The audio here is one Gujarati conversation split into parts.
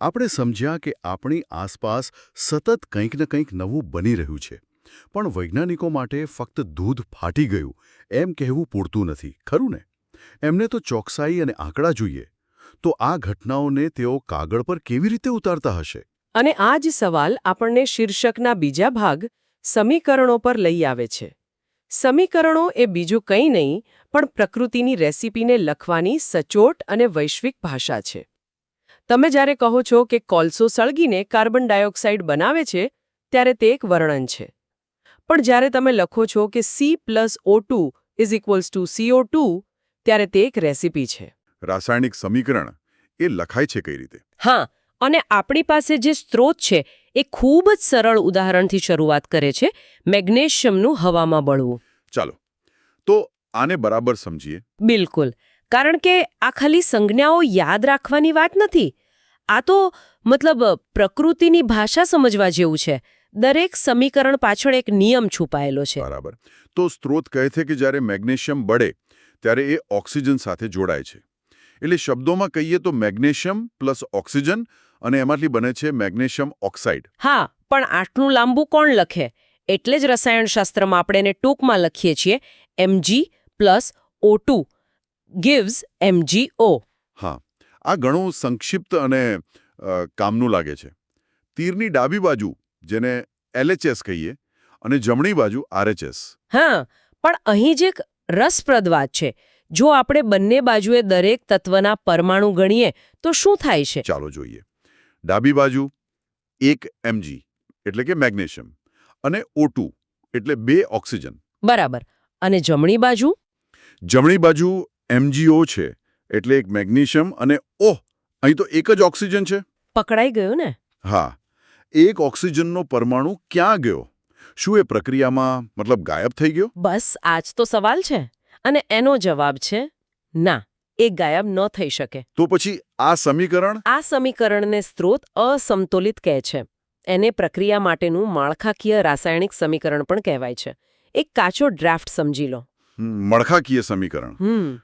આપણે સમજ્યા કે આપણી આસપાસ સતત કંઈક ને કંઈક નવું બની રહ્યું છે, પણ વૈજ્ઞાનિકો માટે ફક્ત દૂધ ફાટી ગયું એમ કહેવું પૂરતું નથી, ખરું ને? એમને તો ચોકસાઈ અને આંકડા જોઈએ. તો આ ઘટનાઓને તેઓ કાગળ પર કેવી રીતે ઉતારતા હશે? અને આ જ સવાલ આપણને શીર્ષકના બીજા ભાગ સમીકરણો પર લઈ આવે છે. સમીકરણો એ બીજું કંઈ નહીં પણ પ્રકૃતિની રેસીપીને લખવાની સચોટ અને વૈશ્વિક ભાષા છે. તમે જ્યારે કહો છો કે કોલસો સળગીને કાર્બન ડાયોક્સાઇડ બનાવે છે, ત્યારે તે એક વર્ણન છે. પણ જ્યારે તમે લખો છો કે C+O2 = CO2, ત્યારે તે એક રેસીપી છે. રાસાયણિક સમીકરણ એ લખાય છે કઈ રીતે? હા, અને આપણી પાસે જે સ્ત્રોત છે એ ખૂબ જ સરળ ઉદાહરણથી શરૂઆત કરે છે, મેગ્નેશિયમનું હવામાં બળવું. ચાલો તો આને બરાબર સમજીએ. બિલકુલ, કારણ કે આ ખાલી સંજ્ઞાઓ યાદ રાખવાની વાત નથી. આ તો પ્રકૃતિની ભાષા સમજવા જેવું છે. દરેક સમીકરણ પાછળ એક નિયમ છુપાયેલો છે. બરાબર. તો સ્ત્રોત કહે છે કે જ્યારે મેગ્નેશિયમ બળે ત્યારે એ ઓક્સિજન સાથે જોડાય છે. એટલે શબ્દોમાં કહીએ તો મેગ્નેશિયમ પ્લસ ઓક્સિજન, અને એમાંથી બને છે મેગ્નેશિયમ ઓક્સાઇડ. હા, પણ આટલું લાંબુ કોણ લખે? એટલે જ રસાયણશાસ્ત્રમાં આપણે એને ટૂંકમાં લખીએ છીએ Mg+O2 gives MgO. હા, આ ઘણું સંક્ષિપ્ત અને કામનું લાગે છે. તીરની ડાબી બાજુ જેને LHS કહીએ અને જમણી બાજુ RHS. હા, પણ અહીં જ એક રસપ્રદ વાત છે. જો આપણે બંને બાજુએ દરેક તત્વના પરમાણુ ગણીએ તો શું થાય છે? ચાલો જોઈએ. ડાબી બાજુ 1 Mg એટલે કે મેગ્નેશિયમ અને O2 એટલે 2 ઓક્સિજન. બરાબર. અને જમણી બાજુ? જમણી બાજુ MgO છે એટલે એક મેગ્નેશિયમ અને અહીં તો એક જ ઓક્સિજન છે. પકડાઈ ગયું ને? હા, એક ઓક્સિજનનો પરમાણુ ક્યાં ગયો? શું એ પ્રક્રિયામાં ગાયબ થઈ ગયો? બસ આ જ તો સવાલ છે. અને એનો જવાબ છે ના, એ ગાયબ ન થઈ શકે. તો પછી આ સમીકરણ? આ સમીકરણને સ્ત્રોત અસમતોલિત કહે છે. એને પ્રક્રિયા માટેનું માળખાકીય રાસાયણિક સમીકરણ પણ કહેવાય છે. એક કાચો ડ્રાફ્ટ સમજી લો. માળખાકીય સમીકરણ.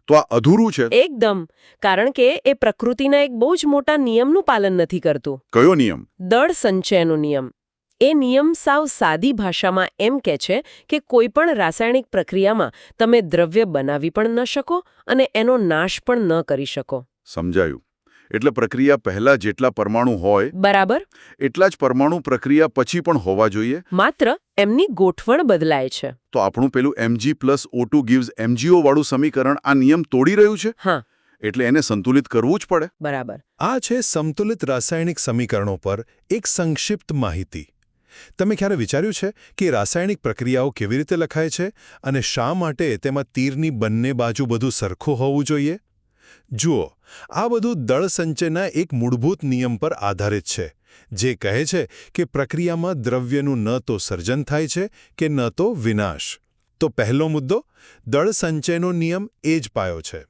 તો આ અધૂરું છે. એકદમ. કારણ કે એ પ્રકૃતિના એક બહુ જ મોટા નિયમનું પાલન નથી કરતું. કયો નિયમ? દળ સંચયનો નિયમ. એ નિયમ સાવ સાદી ભાષામાં એમ કહે છે કે કોઈ પણ રાસાયણિક પ્રક્રિયામાં તમે દ્રવ્ય બનાવી પણ ન શકો અને એનો નાશ પણ ન કરી શકો. સમજાયું. એટલે પ્રક્રિયા પહેલા જેટલા પરમાણુ હોય બરાબર, એટલા જ પરમાણુ પ્રક્રિયા પછી પણ હોવા જોઈએ. માત્ર એમની ગોઠવણ બદલાય છે. તો આપણું પેલું Mg+O2 gives MgO વાળું સમીકરણ આ નિયમ તોડી રહ્યું છે. હા, એટલે એને સંતુલિત કરવું જ પડે. બરાબર. આ છે સમતુલિત રાસાયણિક સમીકરણો પર એક સંક્ષિપ્ત માહિતી. તમે ક્યારે વિચાર્યું છે કે રાસાયણિક પ્રક્રિયાઓ કેવી રીતે લખાય છે અને શા માટે તેમાં તીરની બંને બાજુ બધું સરખું હોવું જોઈએ? જુઓ, આ બધું દળ સંચયના એક મૂળભૂત નિયમ પર આધારિત છે, જે કહે છે કે પ્રક્રિયામાં દ્રવ્યનું ન તો સર્જન થાય છે કે ન તો વિનાશ. તો પહેલો મુદ્દો, દળ સંચયનો નિયમ એ જ પાયો છે.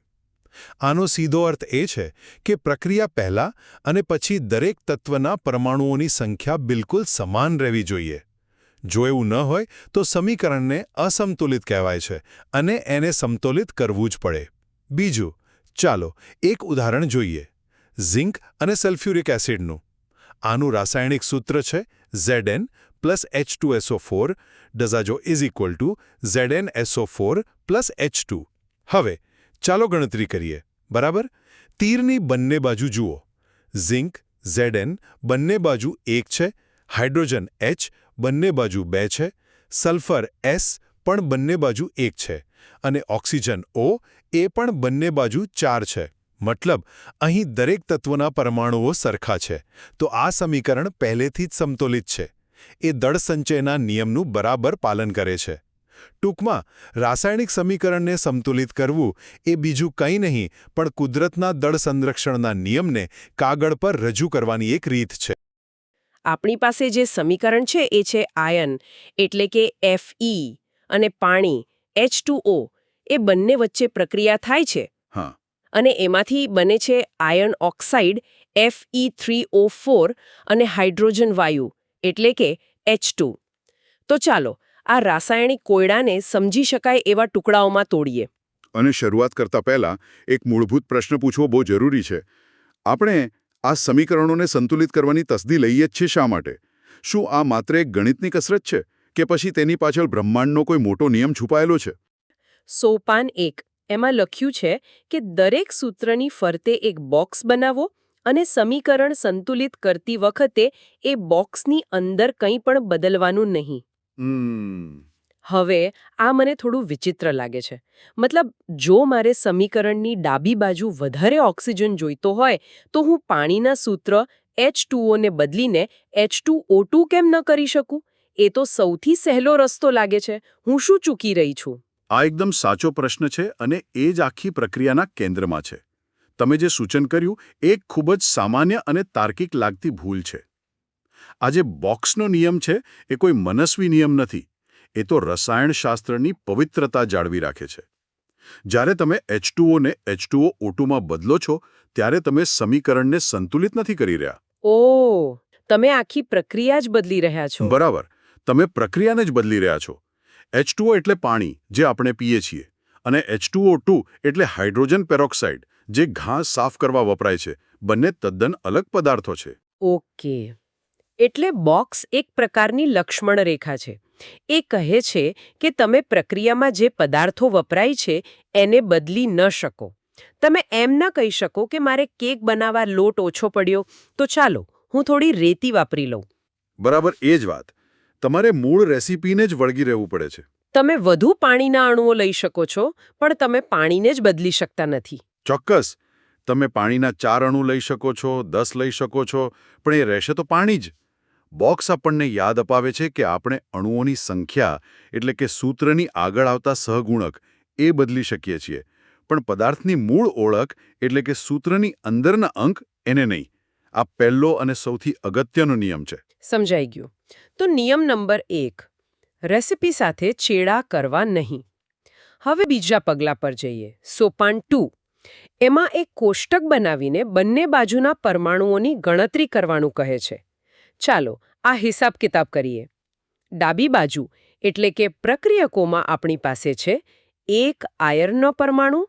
આનો સીધો અર્થ એ છે કે પ્રક્રિયા પહેલા અને પછી દરેક તત્વના પરમાણુઓની સંખ્યા બિલકુલ સમાન રહેવી જોઈએ. જો એવું ન હોય તો સમીકરણને અસમતુલિત કહેવાય છે અને એને સમતોલિત કરવું જ પડે. બીજું, ચાલો એક ઉદાહરણ જોઈએ. ઝિંક અને સલ્ફ્યુરિક એસિડનું. આનું રાસાયણિક સૂત્ર છે Zn + H2SO4 = ZnSO4 + H2. હવે ચાલો ગણતરી કરીએ. બરાબર? તીરની બંને બાજુ જુઓ. ઝિંક Zn બંને બાજુ 1 છે, હાઇડ્રોજન H બંને બાજુ 2 છે, સલ્ફર S પણ બંને બાજુ 1 છે અને ઓક્સિજન O એ પણ બંને બાજુ 4 છે. મતલબ અહીં દરેક તત્વના પરમાણુઓ સરખા છે. તો આ સમીકરણ પહેલેથી જ સમતોલિત છે. એ દળ સંચયના નિયમનું બરાબર પાલન કરે છે. ટૂંકમાં, રાસાયણિક સમીકરણને સમતુલિત કરવું એ બીજું કંઈ નહીં પણ કુદરતના દળ સંરક્ષણના નિયમને કાગળ પર રજૂ કરવાની એક રીત છે. આપણી પાસે જે સમીકરણ છે એ છે આયન, એટલે કે Fe, અને પાણી H2O. એ બંને વચ્ચે પ્રક્રિયા થાય છે. હા. અને એમાંથી બને છે આયર્ન ઓક્સાઇડ Fe3O4 અને હાઇડ્રોજન વાયુ એટલે કે H2. તો ચાલો આ રાસાયણિક કોયડાને સમજી શકાય એવા ટુકડાઓમાં તોડીએ. અને શરૂઆત કરતા પહેલા એક મૂળભૂત પ્રશ્ન પૂછવો બહુ જરૂરી છે. આપણે આ સમીકરણોને સંતુલિત કરવાની તસદી લઈએ જ છે શા માટે? શું આ માત્ર એક ગણિતની કસરત છે કે પછી તેની પાછળ બ્રહ્માંડનો કોઈ મોટો નિયમ છુપાયેલો છે? સોપાન 1 એમાં લખ્યું છે કે દરેક સૂત્રની ફરતે એક બોક્સ બનાવો અને સમીકરણ સંતુલિત કરતી વખતે એ બોક્સની અંદર કંઈ પણ બદલવાનું નહીં. હવે આ મને થોડું વિચિત્ર લાગે છે. મતલબ જો મારે સમીકરણની ડાબી બાજુ વધારે ઓક્સિજન જોઈતો હોય તો હું પાણીના સૂત્ર H2O ને બદલીને H2O2 કેમ ન કરી શકું? એ તો સૌથી સહેલો રસ્તો લાગે છે. હું શું ચૂકી રહી છું? આ એકદમ સાચો પ્રશ્ન છે અને એ જ આખી પ્રક્રિયાના કેન્દ્રમાં છે. તમે જે સૂચન કર્યું એ ખૂબ જ સામાન્ય અને તાર્કિક લાગતી ભૂલ છે. આ જે બોક્સનો નિયમ છે એ કોઈ મનસ્વી નિયમ નથી. એ તો રસાયણશાસ્ત્રની પવિત્રતા જાળવી રાખે છે. જ્યારે તમે H2O ને H2O2માં બદલો છો ત્યારે તમે સમીકરણને સંતુલિત નથી કરી રહ્યા. ઓહ, તમે આખી પ્રક્રિયા જ બદલી રહ્યા છો. બરાબર, તમે પ્રક્રિયાને જ બદલી રહ્યા છો. H2O એટલે પાણી જે આપણે પીએ છીએ અને H2O2 એટલે હાઇડ્રોજન પેરોક્સાઇડ જે ઘાસ સાફ કરવા વપરાય છે. બંને તદ્દન અલગ પદાર્થો છે. ઓકે, એટલે બોક્સ એક પ્રકારની લક્ષ્મણ રેખા છે. એ કહે છે કે તમે પ્રક્રિયામાં જે પદાર્થો વપરાય છે એને બદલી ન શકો. તમે એમ ન કહી શકો કે મારે કેક બનાવવા લોટ ઓછો પડ્યો તો ચાલો હું થોડી રેતી વાપરી લઉં. બરાબર એ જ વાત. તમારે મૂળ રેસીપીને જ વળગી રહેવું પડે છે. તમે વધુ પાણીના અણુઓ લઈ શકો છો પણ તમે પાણીને જ બદલી શકતા નથી. ચોક્કસ, તમે પાણીના 4 અણુ લઈ શકો છો, 10 લઈ શકો છો, પણ એ રહેશે તો પાણી જ. બોક્સ આપણને યાદ અપાવે છે કે આપણે અણુઓની સંખ્યા એટલે કે સૂત્રની આગળ આવતા સહગુણક એ બદલી શકીએ છીએ, પણ પદાર્થની મૂળ ઓળખ એટલે કે સૂત્રની અંદરના અંક એને નહીં. આ પહેલો અને સૌથી અગત્યનો નિયમ છે. સમજાઈ ગયું. તો નિયમ નંબર 1, રેસિપી સાથે ચેડા કરવા નહીં. હવે બીજા પગલા પર જઈએ. સોપાન 2. એમાં એક કોષ્ટક બનાવીને બંને બાજુના પરમાણુઓની ગણતરી કરવાનું કહે છે. ચાલો આ હિસાબ કિતાબ કરીએ. ડાબી બાજુ એટલે કે પ્રક્રિયકોમાં આપણી પાસે છે 1 આયર્નનો પરમાણુ,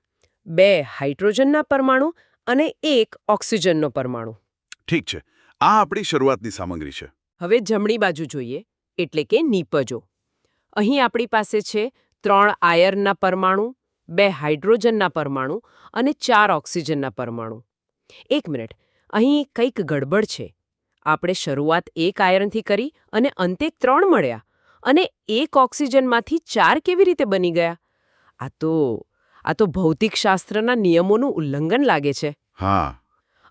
2 હાઇડ્રોજનના પરમાણુ અને 1 ઓક્સિજનનો પરમાણુ. ઠીક છે, આ આપણી શરૂઆતની સામગ્રી છે. હવે જમણી બાજુ જોઈએ એટલે કે નીપજો. અહીં આપણી પાસે છે 3 આયર્નના પરમાણુ, 2 હાઇડ્રોજનના પરમાણુ અને 4 ઓક્સિજનના પરમાણુ. એક મિનિટ, અહીં કંઈક ગડબડ છે. આપણે શરૂઆત 1 આયર્નથી કરી અને અંતે 3 મળ્યા અને 1 ઓક્સિજનમાંથી 4 કેવી રીતે બની ગયા? આ તો ભૌતિકશાસ્ત્રના નિયમોનું ઉલ્લંઘન લાગે છે. હા,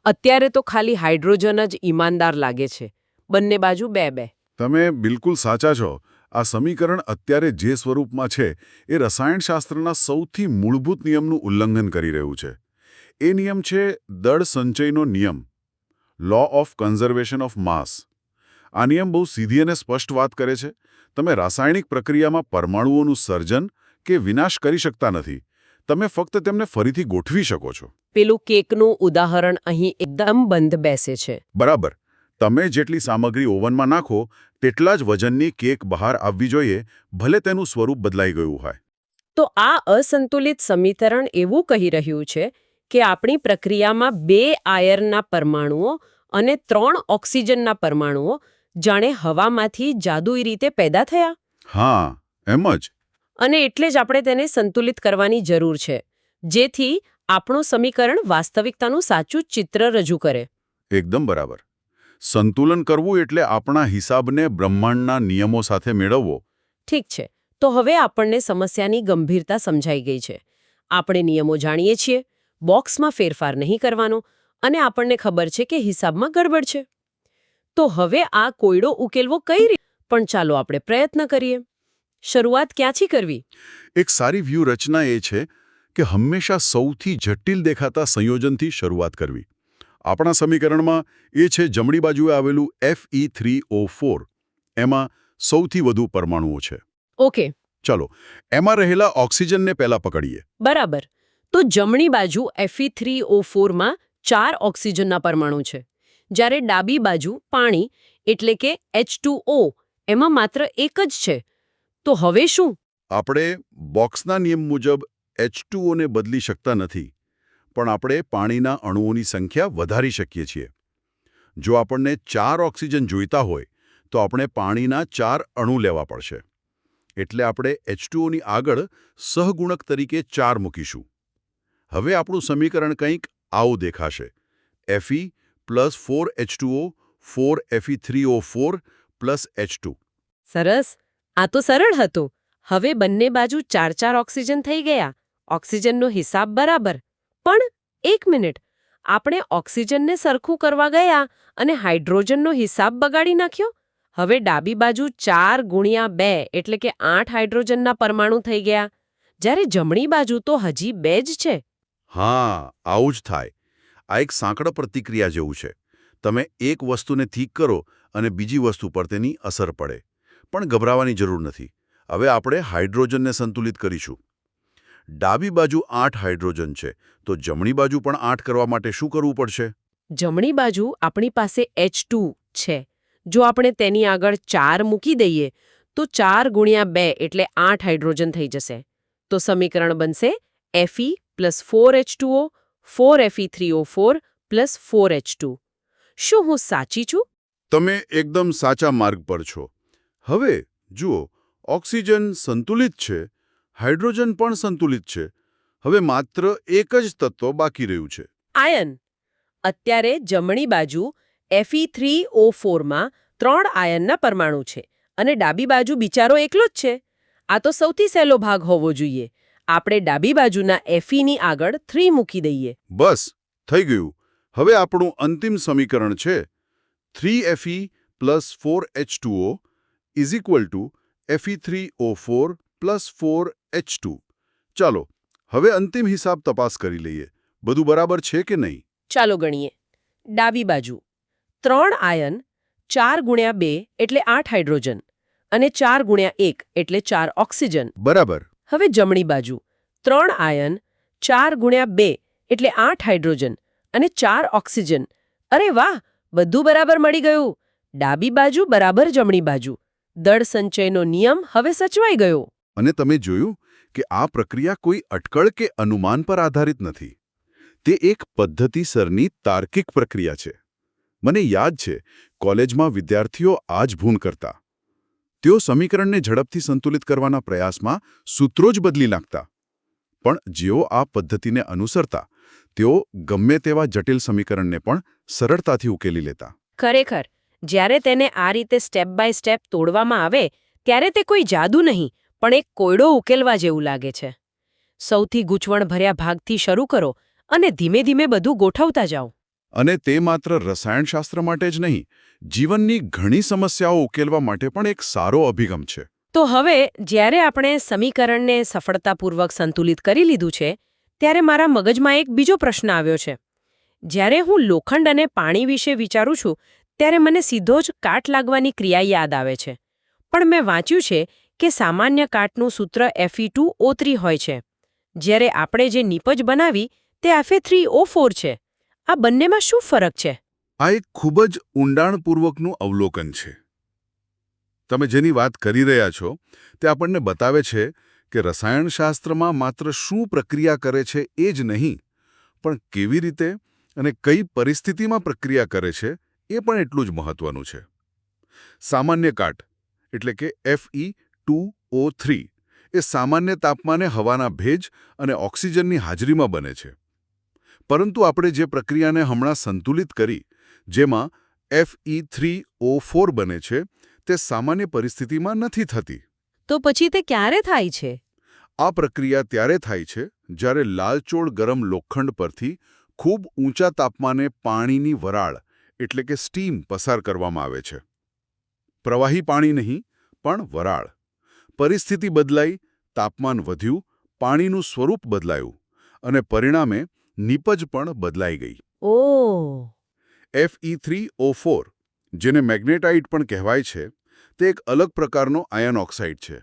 અત્યારે તો ખાલી હાઇડ્રોજન જ ઈમાનદાર લાગે છે. બંને બાજુ 2-2. તમે બિલકુલ સાચા છો. આ સમીકરણ અત્યારે જે સ્વરૂપમાં છે એ રસાયણશાસ્ત્રના સૌથી મૂળભૂત નિયમનું ઉલ્લંઘન કરી રહ્યું છે. એ નિયમ છે દળ સંચયનો નિયમ, law of conservation of mass. આ નિયમ બહુ સીધી અને સ્પષ્ટ વાત કરે છે. તમે રાસાયણિક પ્રક્રિયામાં પરમાણુઓનું સર્જન કે વિનાશ કરી શકતા નથી. તમે ફક્ત તેમને ફરીથી ગોઠવી શકો છો. પેલું કેકનું ઉદાહરણ અહીં એકદમ બંધ બેસે છે. બરાબર. તમે જેટલી સામગ્રી ઓવનમાં નાખો તેટલા જ વજનની કેક બહાર આવવી જોઈએ, ભલે તેનું સ્વરૂપ બદલાઈ ગયું હોય. તો આ અસંતુલિત સમીકરણ એવું કહી રહ્યું છે કે આપણી પ્રક્રિયામાં 2 આયર્નના પરમાણુઓ અને 3 ઓક્સિજનના પરમાણુઓ જાણે હવામાંથી જાદુઈ રીતે પેદા થયા. હા, એમ જ. અને એટલે જ આપણે તેને સંતુલિત કરવાની જરૂર છે, જેથી આપણું સમીકરણ વાસ્તવિકતાનું સાચું ચિત્ર રજૂ કરે. એકદમ બરાબર. સંતુલન કરવું એટલે આપણા હિસાબને બ્રહ્માંડના નિયમો સાથે મેળવવો. ઠીક છે, તો હવે આપણને સમસ્યાની ગંભીરતા સમજાઈ ગઈ છે. આપણે નિયમો જાણીએ છીએ, બોક્સમાં ફેરફાર નહીં કરવાનો અને આપણને ખબર છે કે હિસાબમાં ગડબડ છે. તો હવે આ કોયડો ઉકેલવો કઈ રીતે? પણ ચાલો આપણે પ્રયત્ન કરીએ. શરૂઆત ક્યાંથી કરવી? એક સારી વ્યૂહરચના એ છે કે હંમેશા સૌથી જટિલ દેખાતા સંયોજનથી શરૂઆત કરવી. આપણા સમીકરણમાં એ છે જમણી બાજુએ આવેલું Fe3O4. એમાં સૌથી વધુ પરમાણુઓ છે. ઓકે, ચલો એમાં રહેલા ઓક્સિજનને પહેલા પકડીએ. બરાબર. તો જમણી બાજુ Fe3O4માં 4 ઓક્સિજનના પરમાણુ છે, જ્યારે ડાબી બાજુ પાણી એટલે કે H2O એમાં માત્ર એક જ છે. તો હવે શું? આપણે બોક્સના નિયમ મુજબ H2O ને બદલી શકતા નથી, પણ આપણે પાણીના અણુઓની સંખ્યા વધારી શકીએ છીએ. જો આપણને 4 ઓક્સિજન જોઈતા હોય તો આપણે પાણીના 4 અણુ લેવા પડશે. એટલે આપણે H2O ની આગળ સહગુણક તરીકે 4 મૂકીશું. હવે આપણું સમીકરણ કંઈક આવું દેખાશે: Fe + 4H2O 4Fe3O4 + H2. સરસ. આ તો સરળ હતું. હવે બંને બાજુ 4 ઓક્સિજન થઈ ગયા. ઓક્સિજનનો હિસાબ બરાબર. પણ એક મિનિટ, આપણે ઓક્સિજનને સરખું કરવા ગયા અને હાઇડ્રોજનનો હિસાબ બગાડી નાખ્યો. હવે ડાબી બાજુ 4 × 2 એટલે કે 8 હાઇડ્રોજનના પરમાણુ થઈ ગયા, જ્યારે જમણી બાજુ તો હજી 2 જ છે. હા, આવું જ થાય. આ એક સાંકળ પ્રતિક્રિયા જેવું છે. તમે એક વસ્તુને ઠીક કરો અને બીજી વસ્તુ પર તેની અસર પડે. પણ ગભરાવાની જરૂર નથી. હવે આપણે હાઇડ્રોજનને સંતુલિત કરીશું. ડાબી બાજુ 8 હાઇડ્રોજન છે, તો જમણી બાજુ પણ 8 કરવા માટે શું કરવું પડશે? જમણી બાજુ આપણી પાસે H2 છે. જો આપણે તેની આગળ 4 મૂકી દઈએ તો 4 × 2 એટલે 8 હાઇડ્રોજન થઈ જશે. તો સમીકરણ બનશે Fe + 4H2O 4Fe3O4 + 4H2. શું હું સાચી છું? તમે એકદમ સાચા માર્ગ પર છો. હવે જુઓ, ઓક્સિજન સંતુલિત છે, હાઇડ્રોજન પણ સંતુલિત છે. હવે માત્ર એક જ તત્વ બાકી રહ્યું છે. આયન. અત્યારે જમણી બાજુ Fe3O4 માં 3 આયનના પરમાણુ છે અને ડાબી બાજુ બિચારો એકલો જ છે. આ તો સૌથી સહેલો ભાગ હોવો જોઈએ. આપણે ડાબી બાજુના Fe ની આગળ 3 મૂકી દઈએ. બસ, થઈ ગયું. હવે આપણું અંતિમ સમીકરણ છે 3Fe + 4H2O = Fe3O4 + 4H2. ચાલો, હવે અંતિમ હિસાબ તપાસ કરી લઈએ. બધું બરાબર છે કે નહીં? ચાલો ગણીએ. ડાબી બાજુ 3 આયન, 4 × 2 એટલે 8 હાઇડ્રોજન અને 4 × 1 એટલે 4 ઓક્સિજન. બરાબર. હવે જમણી બાજુ 3 આયન, 4 × 2 એટલે 8 હાઇડ્રોજન અને 4 ઓક્સિજન. અરે વાહ, બધું બરાબર મળી ગયું. ડાબી બાજુ બરાબર જમણી બાજુ. દળ સંચયનો નિયમ હવે સચવાઈ ગયો. અને તમે જોયું કે આ પ્રક્રિયા કોઈ અટકળ કે અનુમાન પર આધારિત નથી. તે એક પદ્ધતિસરની તાર્કિક પ્રક્રિયા છે. મને યાદ છે, કોલેજમાં વિદ્યાર્થીઓ આ જ ભૂલ કરતા. તેઓ સમીકરણને ઝડપથી સંતુલિત કરવાના પ્રયાસમાં સૂત્રો જ બદલી નાખતા. પણ જેઓ આ પદ્ધતિને અનુસરતા, તેઓ ગમે તેવા જટિલ સમીકરણને પણ સરળતાથી ઉકેલી લેતા. ખરેખર, જ્યારે તેને આ રીતે સ્ટેપ બાય સ્ટેપ તોડવામાં આવે ત્યારે તે કોઈ જાદુ નહીં, પણ એક કોયડો ઉકેલવા જેવું લાગે છે. સૌથી ગૂંચવણભર્યા ભાગથી શરૂ કરો અને ધીમે ધીમે બધું ગોઠવતા જાઓ. અને તે માત્ર રસાયણશાસ્ત્ર માટે જ નહીં, જીવનની ઘણી સમસ્યાઓ ઉકેલવા માટે પણ એક સારો અભિગમ છે. તો હવે જ્યારે આપણે સમીકરણને સફળતાપૂર્વક સંતુલિત કરી લીધું છે, ત્યારે મારા મગજમાં એક બીજો પ્રશ્ન આવ્યો છે. જ્યારે હું લોખંડ અને પાણી વિશે વિચારું છું ત્યારે મને સીધો જ કાટ લાગવાની ક્રિયા યાદ આવે છે. પણ મેં વાંચ્યું છે કે સામાન્ય કાટનું સૂત્ર Fe2O3 હોય છે, જ્યારે આપણે જે નીપજ બનાવી તે Fe3O4 છે. આ બંનેમાં શું ફરક છે? આ એક ખૂબ જ ઊંડાણપૂર્વકનું અવલોકન છે. તમે જેની વાત કરી રહ્યા છો તે આપણને બતાવે છે કે રસાયણશાસ્ત્રમાં માત્ર શું પ્રક્રિયા કરે છે એ જ નહીં, પણ કેવી રીતે અને કઈ પરિસ્થિતિમાં પ્રક્રિયા કરે છે એ પણ એટલું જ મહત્વનું છે. સામાન્ય કાટ એટલે કે Fe2O3 એ સામાન્ય તાપમાને હવાના ભેજ અને ઓક્સિજનની હાજરીમાં બને છે. પરંતુ આપણે જે પ્રક્રિયાને હમણાં સંતુલિત કરી, જેમાં Fe3O4 બને છે, તે સામાન્ય પરિસ્થિતિમાં નથી થતી. તો પછી તે ક્યારે થાય છે? આ પ્રક્રિયા ત્યારે થાય છે જ્યારે લાલચોળ ગરમ લોખંડ પરથી ખૂબ ઊંચા તાપમાને પાણીની વરાળ એટલે કે સ્ટીમ પસાર કરવામાં આવે છે. પ્રવાહી પાણી નહીં, પણ વરાળ. પરિસ્થિતિ બદલાઈ, તાપમાન વધ્યું, પાણીનું સ્વરૂપ બદલાયું અને પરિણામે નીપજ પણ બદલાઈ ગઈ. ઓહ! Fe3O4, જેને મેગ્નેટાઇટ પણ કહેવાય છે, તે એક અલગ પ્રકારનો આયન ઓક્સાઇડ છે.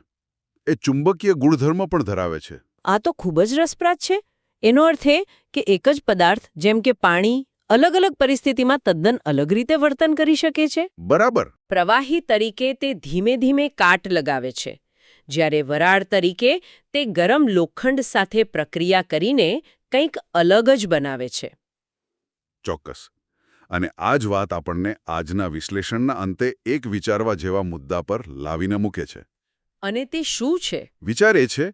એ ચુંબકીય ગુણધર્મ પણ ધરાવે છે. આ તો ખૂબ જ રસપ્રદ છે. એનો અર્થ એ કે એક જ પદાર્થ જેમ કે પાણી અલગ અલગ પરિસ્થિતિમાં તદ્દન અલગ રીતે વર્તન કરી શકે છે. બરાબર. પ્રવાહી તરીકે તે ધીમે ધીમે કાટ લગાવે છે, જ્યારે વરાળ તરીકે તે ગરમ લોખંડ સાથે પ્રક્રિયા કરીને કંઈક અલગ જ બનાવે છે. ચોક્કસ. અને આ જ વાત આપણને આજના વિશ્લેષણના અંતે એક વિચારવા જેવા મુદ્દા પર લાવીને મૂકે છે. અને તે શું છે? વિચાર એ છે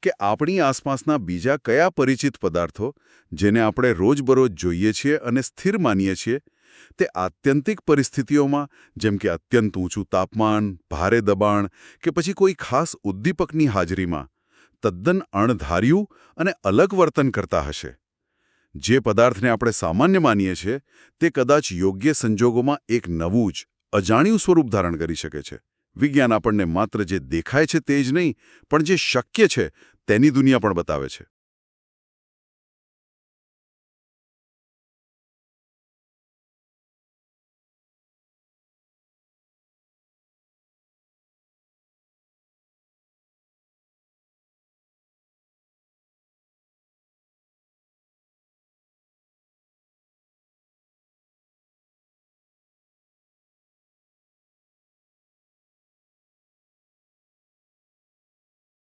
કે આપણી આસપાસના બીજા કયા પરિચિત પદાર્થો જેને આપણે રોજબરોજ જોઈએ છીએ અને સ્થિર માનીએ છીએ તે આત્યંતિક પરિસ્થિતિઓમાં જેમ કે અત્યંત ઊંચું તાપમાન, ભારે દબાણ કે પછી કોઈ ખાસ ઉદ્દીપકની હાજરીમાં તદ્દન અણધાર્યું અને અલગ વર્તન કરતા હશે. જે પદાર્થને આપણે સામાન્ય માનીએ છીએ તે કદાચ યોગ્ય સંજોગોમાં એક નવું જ અજાણ્યું સ્વરૂપ ધારણ કરી શકે છે. વિજ્ઞાન આપણને માત્ર જે દેખાય છે તે જ નહીં, પણ જે શક્ય છે તેની દુનિયા પણ બતાવે છે.